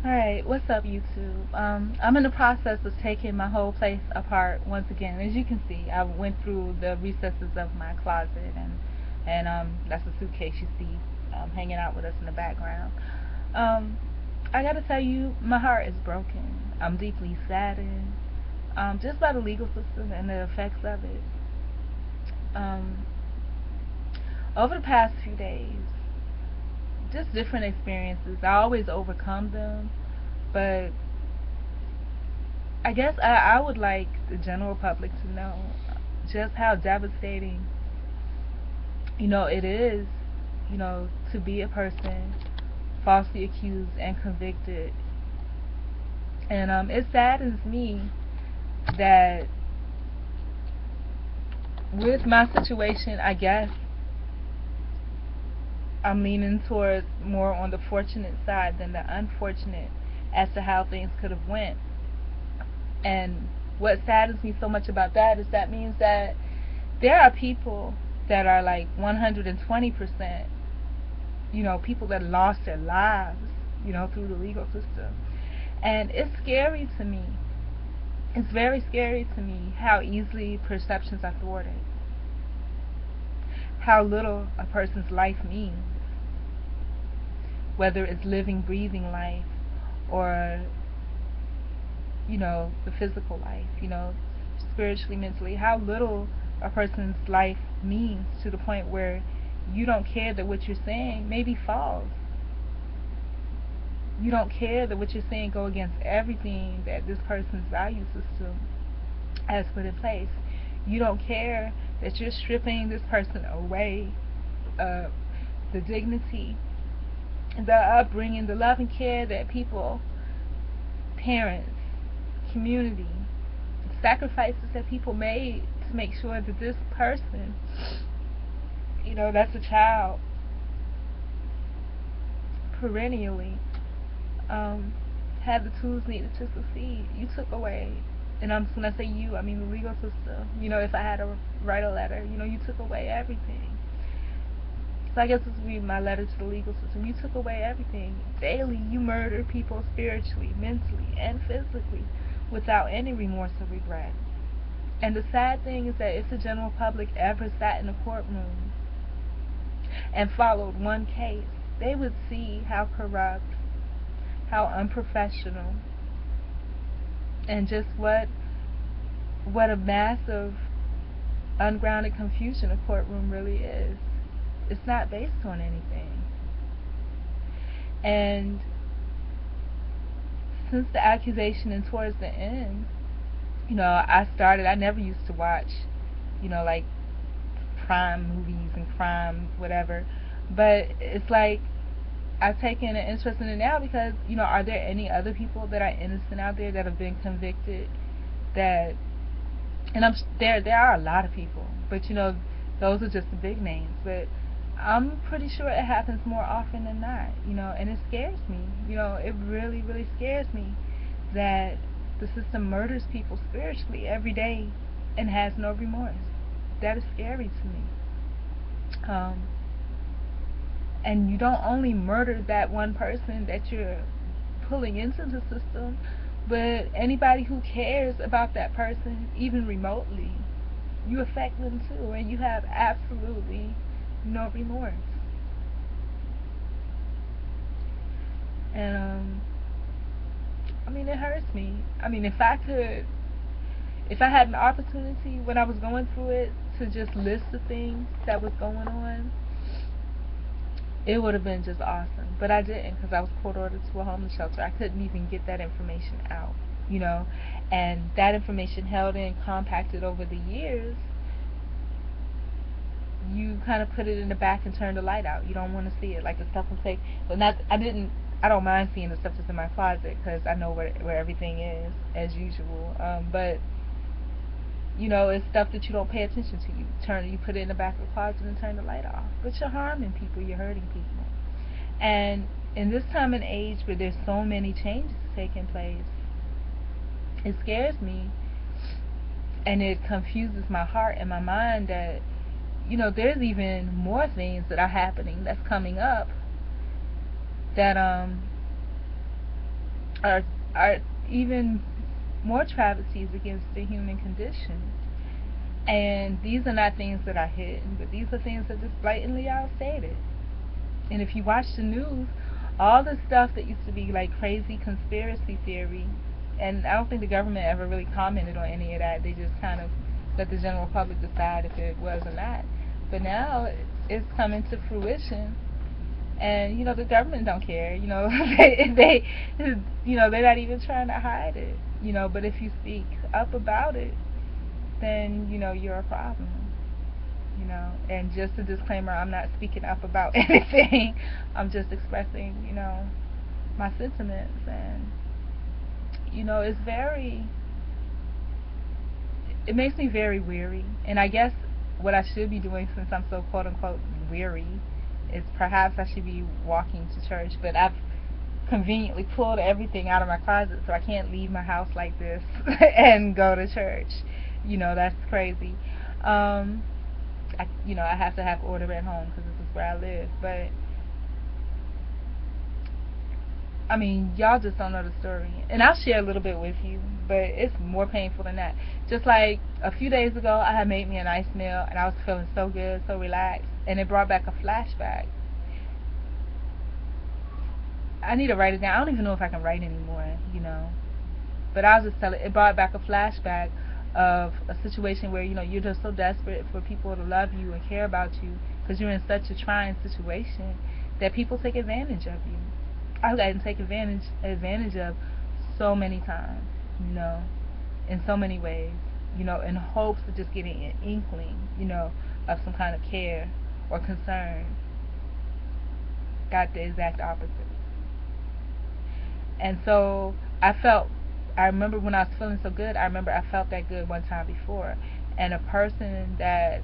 Alright, what's up YouTube? I'm in the process of taking my whole place apart once again. As you can see, I went through the recesses of my closet and that's the suitcase you see hanging out with us in the background. Um, I gotta tell you, my heart is broken. I'm deeply saddened just by the legal system and the effects of it. Um, Over the past few days, just different experiences. I always overcome them, but I guess I would like the general public to know just how devastating, it is, to be a person falsely accused and convicted. And it saddens me that with my situation, I guess I'm leaning towards more on the fortunate side than the unfortunate as to how things could have went. And what saddens me so much about that is that means that there are people that are like 120%, people that lost their lives, through the legal system. And it's scary to me. It's very scary to me how easily perceptions are thwarted, how little a person's life means, whether it's living, breathing life or, the physical life, spiritually, mentally, how little a person's life means to the point where you don't care that what you're saying may be false. You don't care that what you're saying go against everything that this person's value system has put in place. You don't care that you're stripping this person away of the dignity, the upbringing, the love and care that people, parents, community, sacrifices that people made to make sure that this person, that's a child, perennially had the tools needed to succeed. You took away, and when I say you, I mean the legal system. If I had to write a letter, you took away everything. So I guess this would be my letter to the legal system. You took away everything. Daily, you murder people spiritually, mentally, and physically without any remorse or regret. And the sad thing is that if the general public ever sat in a courtroom and followed one case, they would see how corrupt, how unprofessional, and just what a massive ungrounded confusion a courtroom really is. It's not based on anything. And since the accusation and towards the end, I never used to watch, like crime movies and crime whatever, but it's like I've taken an interest in it now because, are there any other people that are innocent out there that have been convicted that, and there are a lot of people, but those are just the big names, but I'm pretty sure it happens more often than not, and it scares me. It really, really scares me that the system murders people spiritually every day and has no remorse. That is scary to me. Um, and you don't only murder that one person that you're pulling into the system, but anybody who cares about that person, even remotely, you affect them too, and you have absolutely no remorse. And I mean, it hurts me. I mean, if I had an opportunity when I was going through it to just list the things that was going on, it would have been just awesome. But I didn't because I was court ordered to a homeless shelter. I couldn't even get that information out, you know. And that information held in, compacted over the years, you kind of put it in the back and turn the light out. You don't want to see it. Like the stuff I'm saying, but not. I don't mind seeing the stuff that's in my closet because I know where everything is as usual. But it's stuff that you don't pay attention to. You put it in the back of the closet and turn the light off. But you're harming people. You're hurting people. And in this time and age where there's so many changes taking place, it scares me and it confuses my heart and my mind that there's even more things that are happening that's coming up that are are even more travesties against the human condition. And these are not things that are hidden, but these are things that just blatantly outstated. And if you watch the news, all the stuff that used to be like crazy conspiracy theory, and I don't think the government ever really commented on any of that. They just kind of let the general public decide if it was or not. But now it's coming to fruition, and the government don't care. They're not even trying to hide it. But if you speak up about it, then you're a problem. And just a disclaimer, I'm not speaking up about anything. I'm just expressing my sentiments. And it makes me very weary. And I guess what I should be doing, since I'm so quote unquote weary, is perhaps I should be walking to church. But I've conveniently pulled everything out of my closet, so I can't leave my house like this and go to church. That's crazy. I have to have order at home because this is where I live. But I mean, y'all just don't know the story, and I'll share a little bit with you. But it's more painful than that. Just like a few days ago, I had made me a nice meal, and I was feeling so good, so relaxed, and it brought back a flashback. I need to write it down. I don't even know if I can write anymore. But I'll just tell it. It brought back a flashback of a situation where you're just so desperate for people to love you and care about you because you're in such a trying situation that people take advantage of you. I've gotten taken advantage of so many times, in so many ways, in hopes of just getting an inkling, of some kind of care or concern. Got the exact opposite. And so I remember when I was feeling so good, I remember I felt that good one time before. And a person that,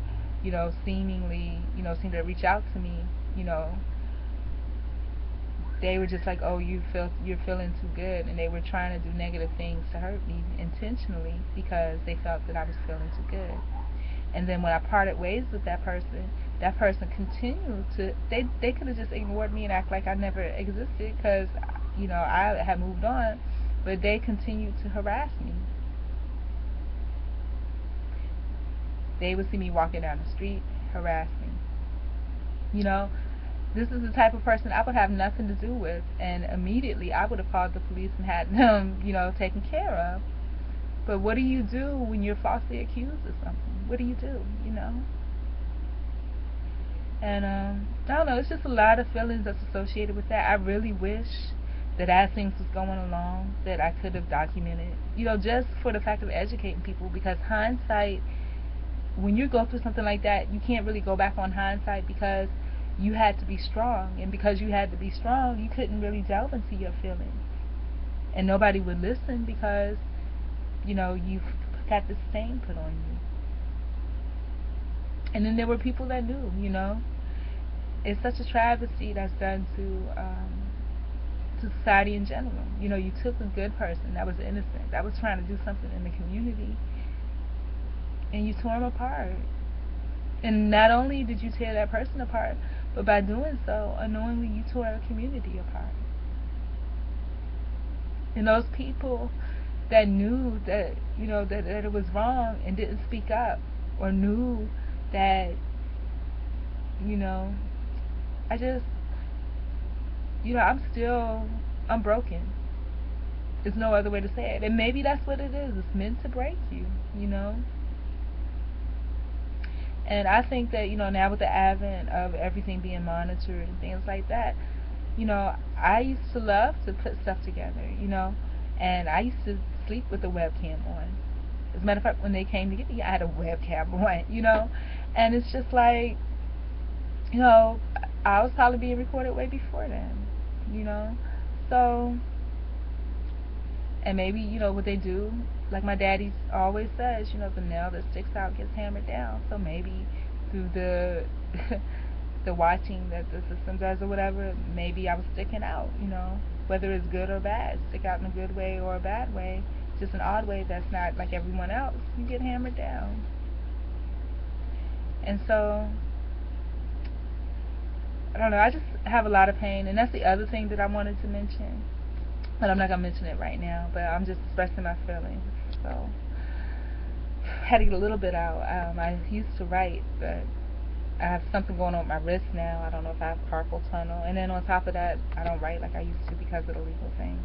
seemingly, seemed to reach out to me, they were just like, oh, you're feeling too good. And they were trying to do negative things to hurt me intentionally because they felt that I was feeling too good. And then when I parted ways with that person continued to, they could have just ignored me and act like I never existed because, I had moved on, but they continued to harass me. They would see me walking down the street, harass me. This is the type of person I would have nothing to do with, and immediately I would have called the police and had them, taken care of. But what do you do when you're falsely accused of something? What do you do, And I don't know, it's just a lot of feelings that's associated with that. I really wish that as things was going along that I could have documented, just for the fact of educating people, because hindsight, when you go through something like that, you can't really go back on hindsight because you had to be strong, and because you had to be strong, you couldn't really delve into your feelings, and nobody would listen because you've got this stain put on you. And then there were people that knew. It's such a travesty that's done to society in general. You took a good person that was innocent, that was trying to do something in the community, and you tore them apart. And not only did you tear that person apart, but by doing so, unknowingly you tore a community apart. And those people that knew that that it was wrong and didn't speak up, or knew that I just I'm broken. There's no other way to say it. And maybe that's what it is. It's meant to break you, And I think that, now with the advent of everything being monitored and things like that, I used to love to put stuff together, and I used to sleep with the webcam on. As a matter of fact, when they came to get me, I had a webcam on, and it's just like, I was probably being recorded way before then, so, and maybe, what they do, like my daddy always says, the nail that sticks out gets hammered down, so maybe through the the watching that the system does or whatever, maybe I was sticking out, whether it's good or bad, stick out in a good way or a bad way, just an odd way that's not like everyone else, you get hammered down. And so, I don't know, I just have a lot of pain, and that's the other thing that I wanted to mention. but I'm not gonna mention it right now. But I'm just expressing my feelings. So I had to get a little bit out. I used to write, but I have something going on with my wrist now. I don't know if I have carpal tunnel. And then on top of that, I don't write like I used to because of the legal thing.